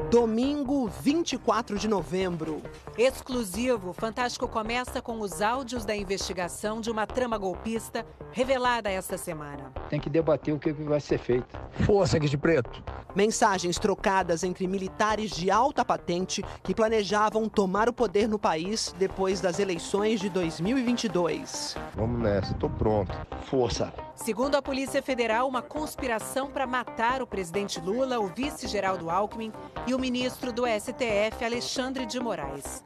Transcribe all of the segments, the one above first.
Domingo, 24 de novembro. Exclusivo, o Fantástico começa com os áudios da investigação de uma trama golpista revelada esta semana. Tem que debater o que vai ser feito. Força aqui de preto. Mensagens trocadas entre militares de alta patente que planejavam tomar o poder no país depois das eleições de 2022. Vamos nessa, tô pronto. Força. Segundo a Polícia Federal, uma conspiração para matar o presidente Lula, o vice Geraldo Alckmin e o ministro do STF, Alexandre de Moraes.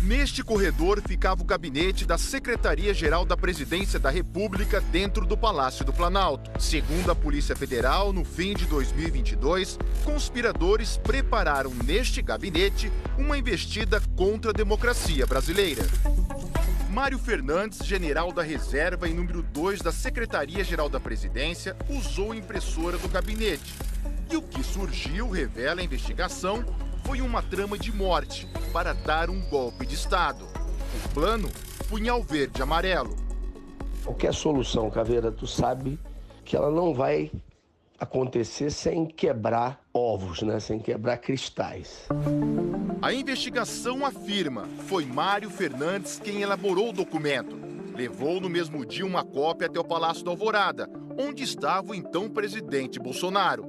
Neste corredor ficava o gabinete da Secretaria-Geral da Presidência da República dentro do Palácio do Planalto. Segundo a Polícia Federal, no fim de 2022, conspiradores prepararam neste gabinete uma investida contra a democracia brasileira. Mário Fernandes, general da reserva e número 2 da Secretaria-Geral da Presidência, usou a impressora do gabinete. E o que surgiu, revela a investigação, foi uma trama de morte para dar um golpe de Estado. O plano, punhal verde e amarelo. Qualquer solução, Caveira, tu sabe que ela não vai acontecer sem quebrar ovos, né? Sem quebrar cristais. A investigação afirma que foi Mário Fernandes quem elaborou o documento. Levou no mesmo dia uma cópia até o Palácio da Alvorada, onde estava o então presidente Bolsonaro.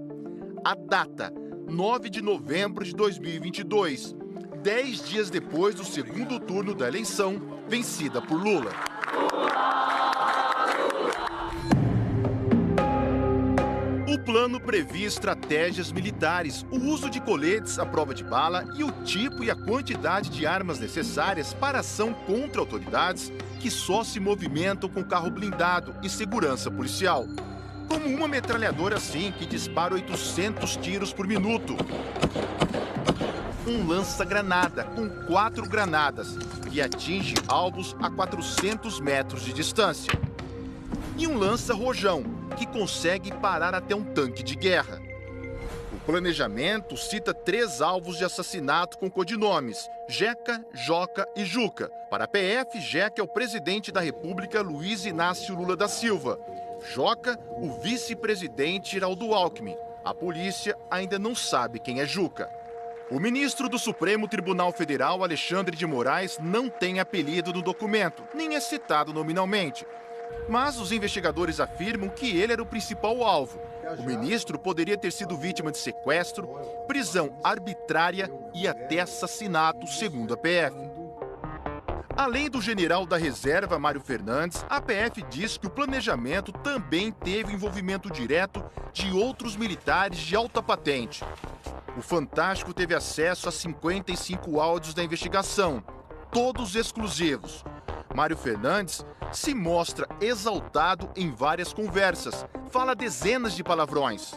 A data, 9 de novembro de 2022, 10 dias depois do segundo turno da eleição, vencida por Lula. O plano previa estratégias militares, o uso de coletes à prova de bala e o tipo e a quantidade de armas necessárias para ação contra autoridades que só se movimentam com carro blindado e segurança policial. Como uma metralhadora assim que dispara 800 tiros por minuto. Um lança-granada com 4 granadas que atinge alvos a 400 metros de distância. E um lança-rojão que consegue parar até um tanque de guerra. O planejamento cita 3 alvos de assassinato com codinomes: Jeca, Joca e Juca. Para a PF, Jeca é o presidente da República Luiz Inácio Lula da Silva. Joca, o vice-presidente Geraldo Alckmin. A polícia ainda não sabe quem é Juca. O ministro do Supremo Tribunal Federal, Alexandre de Moraes, não tem apelido no documento, nem é citado nominalmente. Mas os investigadores afirmam que ele era o principal alvo. O ministro poderia ter sido vítima de sequestro, prisão arbitrária e até assassinato, segundo a PF. Além do general da reserva, Mário Fernandes, a PF diz que o planejamento também teve envolvimento direto de outros militares de alta patente. O Fantástico teve acesso a 55 áudios da investigação, todos exclusivos. Mário Fernandes se mostra exaltado em várias conversas, fala dezenas de palavrões.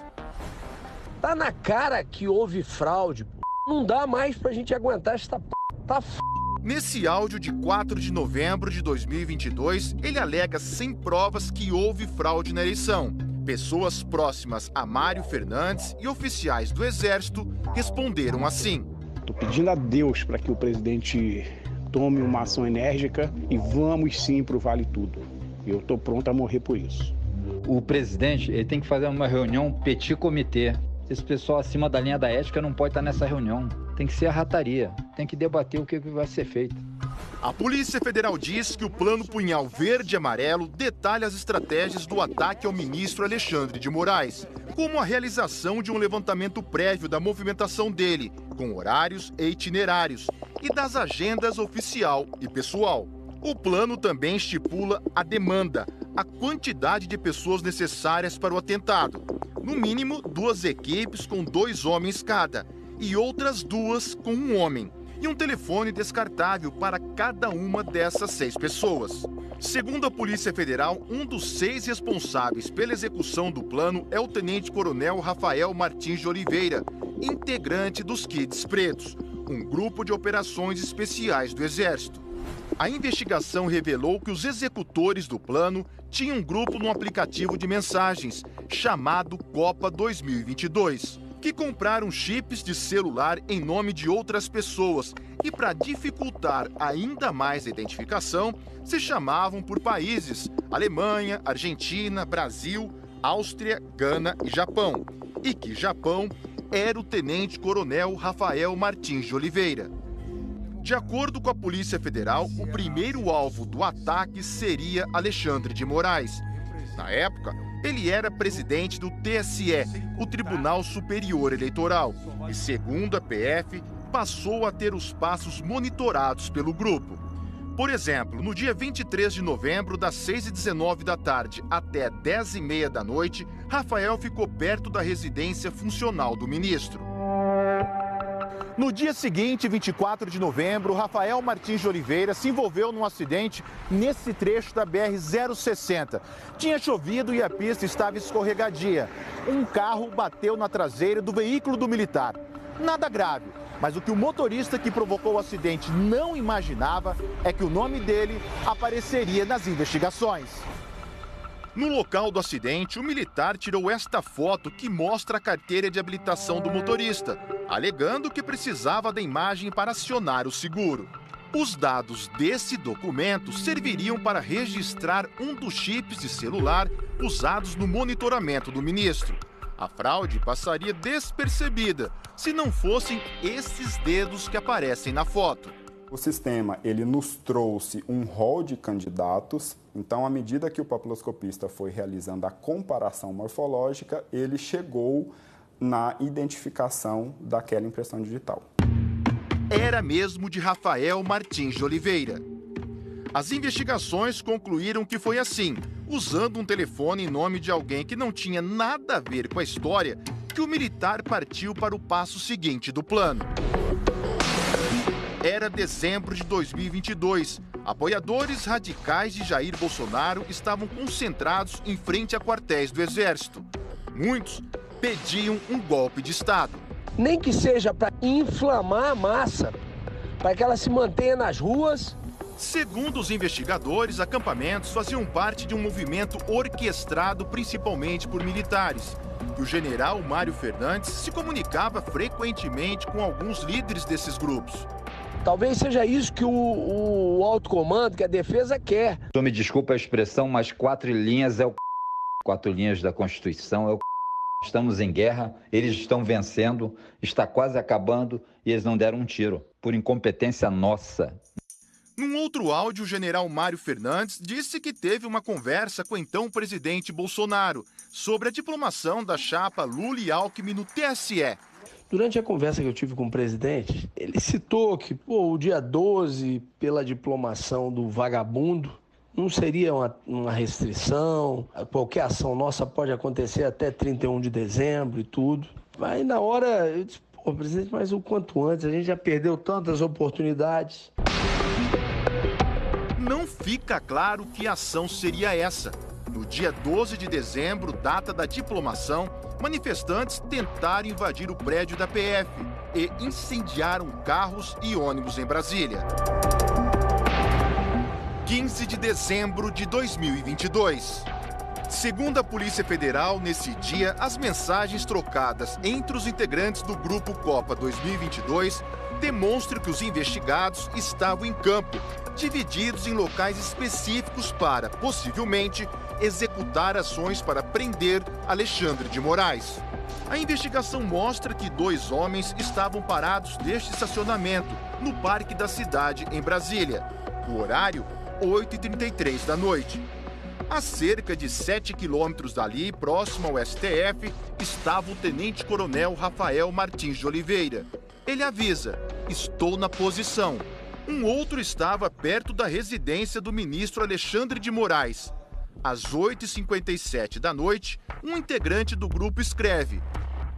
Tá na cara que houve fraude, pô. Não dá mais pra gente aguentar esta p... Tá f... Nesse áudio de 4 de novembro de 2022, ele alega sem provas que houve fraude na eleição. Pessoas próximas a Mário Fernandes e oficiais do Exército responderam assim. Estou pedindo a Deus para que o presidente tome uma ação enérgica e vamos sim para o Vale Tudo. Eu estou pronto a morrer por isso. O presidente ele tem que fazer uma reunião petit comitê. Esse pessoal acima da linha da ética não pode estar nessa reunião. Tem que ser a rataria. Tem que debater o que vai ser feito. A Polícia Federal diz que o plano punhal verde e amarelo detalha as estratégias do ataque ao ministro Alexandre de Moraes, como a realização de um levantamento prévio da movimentação dele, com horários e itinerários, e das agendas oficial e pessoal. O plano também estipula a demanda, a quantidade de pessoas necessárias para o atentado. No mínimo, 2 equipes com 2 homens cada, e outras 2 com 1 homem. E um telefone descartável para cada uma dessas 6 pessoas. Segundo a Polícia Federal, um dos 6 responsáveis pela execução do plano é o tenente-coronel Rafael Martins de Oliveira, integrante dos Kids Pretos, um grupo de operações especiais do Exército. A investigação revelou que os executores do plano tinham um grupo no aplicativo de mensagens chamado Copa 2022. Que compraram chips de celular em nome de outras pessoas e, para dificultar ainda mais a identificação, se chamavam por países: Alemanha, Argentina, Brasil, Áustria, Gana e Japão. E que Japão era o tenente-coronel Rafael Martins de Oliveira. De acordo com a Polícia Federal, o primeiro alvo do ataque seria Alexandre de Moraes. Na época, ele era presidente do TSE, o Tribunal Superior Eleitoral, e, segundo a PF, passou a ter os passos monitorados pelo grupo. Por exemplo, no dia 23 de novembro, das 6h19 da tarde até 10h30 da noite, Rafael ficou perto da residência funcional do ministro. No dia seguinte, 24 de novembro, Rafael Martins de Oliveira se envolveu num acidente nesse trecho da BR-060. Tinha chovido e a pista estava escorregadia. Um carro bateu na traseira do veículo do militar. Nada grave, mas o que o motorista que provocou o acidente não imaginava é que o nome dele apareceria nas investigações. No local do acidente, o militar tirou esta foto que mostra a carteira de habilitação do motorista, alegando que precisava da imagem para acionar o seguro. Os dados desse documento serviriam para registrar um dos chips de celular usados no monitoramento do ministro. A fraude passaria despercebida se não fossem esses dedos que aparecem na foto. O sistema, ele nos trouxe um rol de candidatos, então à medida que o papiloscopista foi realizando a comparação morfológica, ele chegou na identificação daquela impressão digital. Era mesmo de Rafael Martins de Oliveira. As investigações concluíram que foi assim, usando um telefone em nome de alguém que não tinha nada a ver com a história, que o militar partiu para o passo seguinte do plano. Era dezembro de 2022. Apoiadores radicais de Jair Bolsonaro estavam concentrados em frente a quartéis do Exército. Muitos pediam um golpe de Estado. Nem que seja para inflamar a massa, para que ela se mantenha nas ruas. Segundo os investigadores, acampamentos faziam parte de um movimento orquestrado principalmente por militares. E o general Mário Fernandes se comunicava frequentemente com alguns líderes desses grupos. Talvez seja isso que o alto comando, que a defesa quer. Então, me desculpa a expressão, mas 4 linhas é o 4 linhas da Constituição é o Estamos em guerra, eles estão vencendo, está quase acabando e eles não deram um tiro, por incompetência nossa. Num outro áudio, o general Mário Fernandes disse que teve uma conversa com o então presidente Bolsonaro sobre a diplomação da chapa Lula e Alckmin no TSE. Durante a conversa que eu tive com o presidente, ele citou que o dia 12, pela diplomação do vagabundo, não seria uma restrição, qualquer ação nossa pode acontecer até 31 de dezembro e tudo. Aí na hora eu disse, presidente, mas o quanto antes, a gente já perdeu tantas oportunidades. Não fica claro que ação seria essa. No dia 12 de dezembro, data da diplomação, manifestantes tentaram invadir o prédio da PF e incendiaram carros e ônibus em Brasília. 15 de dezembro de 2022. Segundo a Polícia Federal, nesse dia, as mensagens trocadas entre os integrantes do Grupo Copa 2022 demonstram que os investigados estavam em campo, divididos em locais específicos para, possivelmente, executar ações para prender Alexandre de Moraes. A investigação mostra que 2 homens estavam parados neste estacionamento, no Parque da Cidade, em Brasília. O horário, 8h33 da noite. A cerca de 7 quilômetros dali, próximo ao STF, estava o tenente-coronel Rafael Martins de Oliveira. Ele avisa, estou na posição. Um outro estava perto da residência do ministro Alexandre de Moraes. Às 8h57 da noite, um integrante do grupo escreve,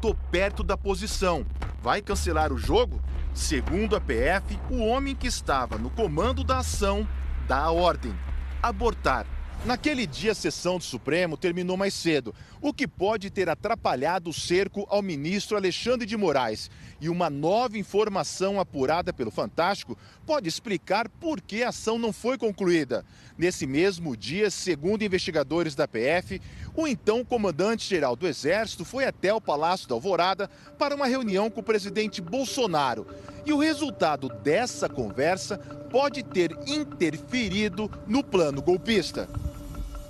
tô perto da posição, vai cancelar o jogo? Segundo a PF, o homem que estava no comando da ação dá a ordem, abortar. Naquele dia, a sessão do Supremo terminou mais cedo, o que pode ter atrapalhado o cerco ao ministro Alexandre de Moraes. E uma nova informação apurada pelo Fantástico pode explicar por que a ação não foi concluída. Nesse mesmo dia, segundo investigadores da PF, o então comandante-geral do Exército foi até o Palácio da Alvorada para uma reunião com o presidente Bolsonaro. E o resultado dessa conversa pode ter interferido no plano golpista.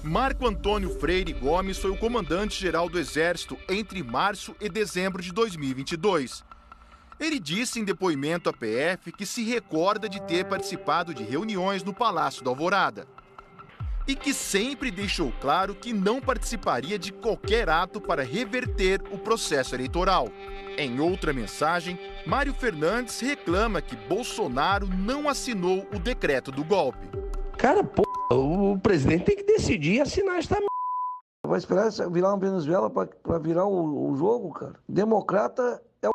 Marco Antônio Freire Gomes foi o comandante-geral do Exército entre março e dezembro de 2022. Ele disse em depoimento à PF que se recorda de ter participado de reuniões no Palácio da Alvorada e que sempre deixou claro que não participaria de qualquer ato para reverter o processo eleitoral. Em outra mensagem, Mário Fernandes reclama que Bolsonaro não assinou o decreto do golpe. Cara, o presidente tem que decidir e assinar esta merda. Vai esperar virar uma Venezuela para virar o jogo, cara? Democrata é o...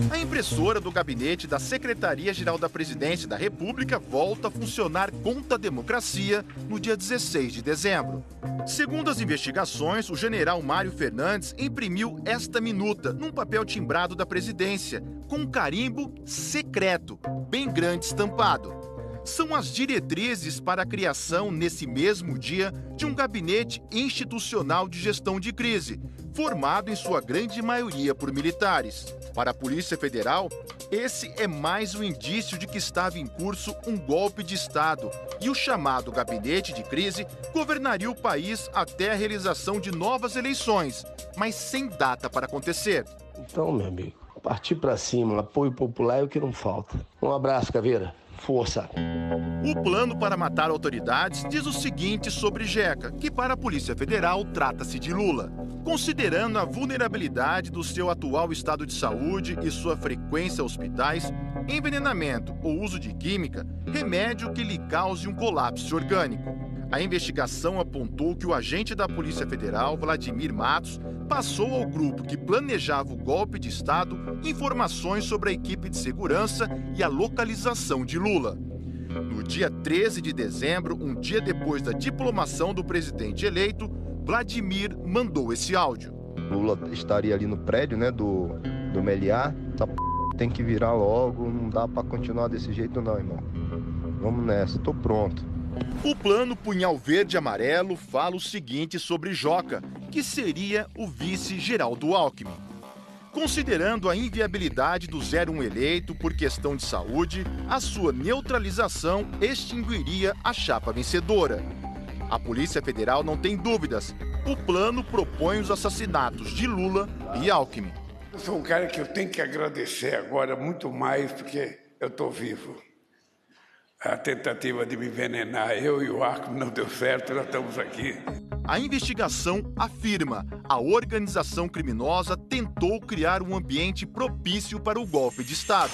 A impressora do gabinete da Secretaria-Geral da Presidência da República volta a funcionar contra a democracia no dia 16 de dezembro. Segundo as investigações, o general Mário Fernandes imprimiu esta minuta num papel timbrado da presidência, com um carimbo secreto, bem grande estampado. São as diretrizes para a criação, nesse mesmo dia, de um gabinete institucional de gestão de crise, formado em sua grande maioria por militares. Para a Polícia Federal, esse é mais um indício de que estava em curso um golpe de Estado e o chamado gabinete de crise governaria o país até a realização de novas eleições, mas sem data para acontecer. Então, meu amigo, partir para cima, apoio popular é o que não falta. Um abraço, Caveira. Força. O plano para matar autoridades diz o seguinte sobre Jeca, que para a Polícia Federal trata-se de Lula. Considerando a vulnerabilidade do seu atual estado de saúde e sua frequência a hospitais, envenenamento ou uso de química, remédio que lhe cause um colapso orgânico. A investigação apontou que o agente da Polícia Federal, Vladimir Matos, passou ao grupo que planejava o golpe de Estado informações sobre a equipe de segurança e a localização de Lula. No dia 13 de dezembro, um dia depois da diplomação do presidente eleito, Vladimir mandou esse áudio. Lula estaria ali no prédio, né, do Meliá. Essa p... tem que virar logo, não dá pra continuar desse jeito não, irmão. Vamos nessa, tô pronto. O plano Punhal Verde e Amarelo fala o seguinte sobre Joca, que seria o vice Geraldo Alckmin. Considerando a inviabilidade do 01 eleito por questão de saúde, a sua neutralização extinguiria a chapa vencedora. A Polícia Federal não tem dúvidas. O plano propõe os assassinatos de Lula e Alckmin. Eu sou um cara que eu tenho que agradecer agora muito mais porque eu estou vivo. A tentativa de me envenenar, eu e o Alckmin não deu certo, nós estamos aqui. A investigação afirma que a organização criminosa tentou criar um ambiente propício para o golpe de Estado.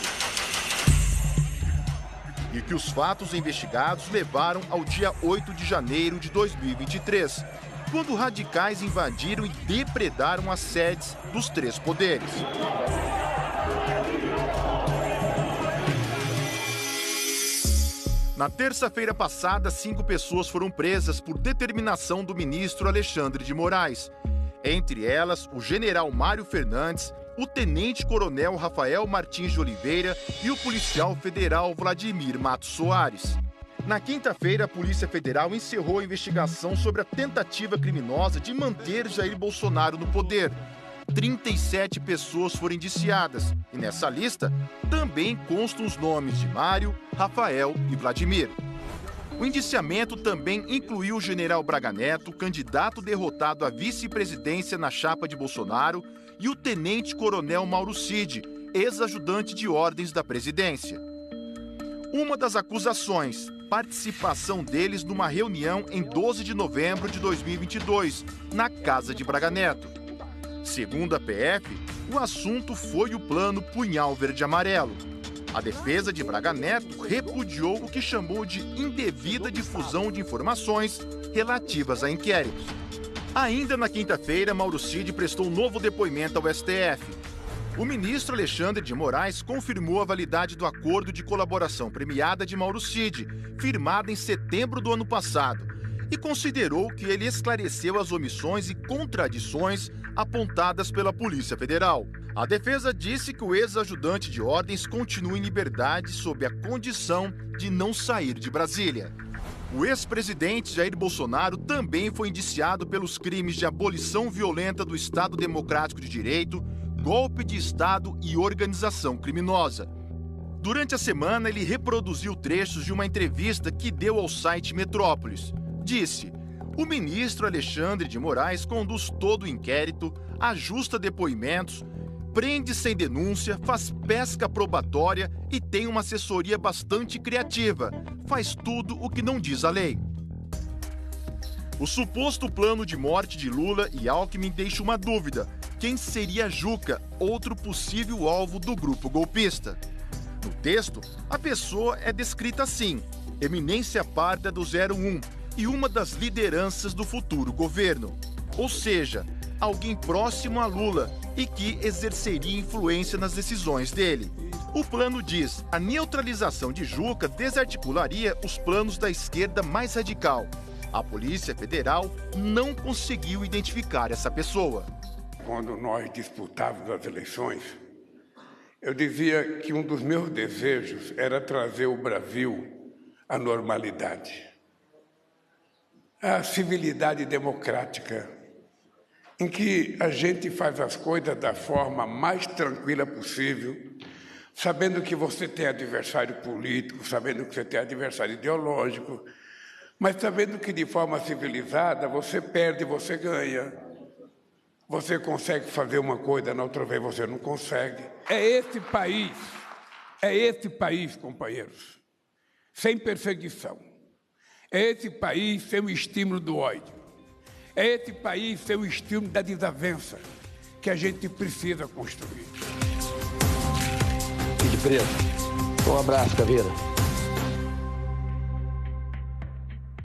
E que os fatos investigados levaram ao dia 8 de janeiro de 2023, quando radicais invadiram e depredaram as sedes dos três poderes. Na terça-feira passada, 5 pessoas foram presas por determinação do ministro Alexandre de Moraes. Entre elas, o general Mário Fernandes, o tenente-coronel Rafael Martins de Oliveira e o policial federal Vladimir Matos Soares. Na quinta-feira, a Polícia Federal encerrou a investigação sobre a tentativa criminosa de manter Jair Bolsonaro no poder. 37 pessoas foram indiciadas e nessa lista também constam os nomes de Mário, Rafael e Vladimir. O indiciamento também incluiu o general Braga Neto, candidato derrotado à vice-presidência na chapa de Bolsonaro, e o tenente-coronel Mauro Cid, ex-ajudante de ordens da presidência. Uma das acusações, participação deles numa reunião em 12 de novembro de 2022, na casa de Braga Neto. Segundo a PF, o assunto foi o plano Punhal Verde e Amarelo. A defesa de Braga Neto repudiou o que chamou de indevida difusão de informações relativas a inquéritos. Ainda na quinta-feira, Mauro Cid prestou um novo depoimento ao STF. O ministro Alexandre de Moraes confirmou a validade do acordo de colaboração premiada de Mauro Cid, firmado em setembro do ano passado, e considerou que ele esclareceu as omissões e contradições apontadas pela Polícia Federal. A defesa disse que o ex-ajudante de ordens continua em liberdade sob a condição de não sair de Brasília. O ex-presidente Jair Bolsonaro também foi indiciado pelos crimes de abolição violenta do Estado Democrático de Direito, golpe de Estado e organização criminosa. Durante a semana, ele reproduziu trechos de uma entrevista que deu ao site Metrópolis. disse, o ministro Alexandre de Moraes conduz todo o inquérito, ajusta depoimentos, prende sem denúncia, faz pesca probatória e tem uma assessoria bastante criativa. Faz tudo o que não diz a lei. O suposto plano de morte de Lula e Alckmin deixa uma dúvida. Quem seria Juca, outro possível alvo do grupo golpista? No texto, a pessoa é descrita assim, eminência parda do 01 e uma das lideranças do futuro governo. Ou seja, alguém próximo a Lula e que exerceria influência nas decisões dele. O plano diz, a neutralização de Juca desarticularia os planos da esquerda mais radical. A Polícia Federal não conseguiu identificar essa pessoa. Quando nós disputávamos as eleições, eu dizia que um dos meus desejos era trazer o Brasil à normalidade, à civilidade democrática, em que a gente faz as coisas da forma mais tranquila possível, sabendo que você tem adversário político, sabendo que você tem adversário ideológico, mas sabendo que de forma civilizada você perde, você ganha. Você consegue fazer uma coisa, na outra vez você não consegue. É esse país, companheiros, sem perseguição. É esse país sem o estímulo do ódio. É esse país sem o estímulo da desavença que a gente precisa construir. Fique preso. Um abraço, Caveira.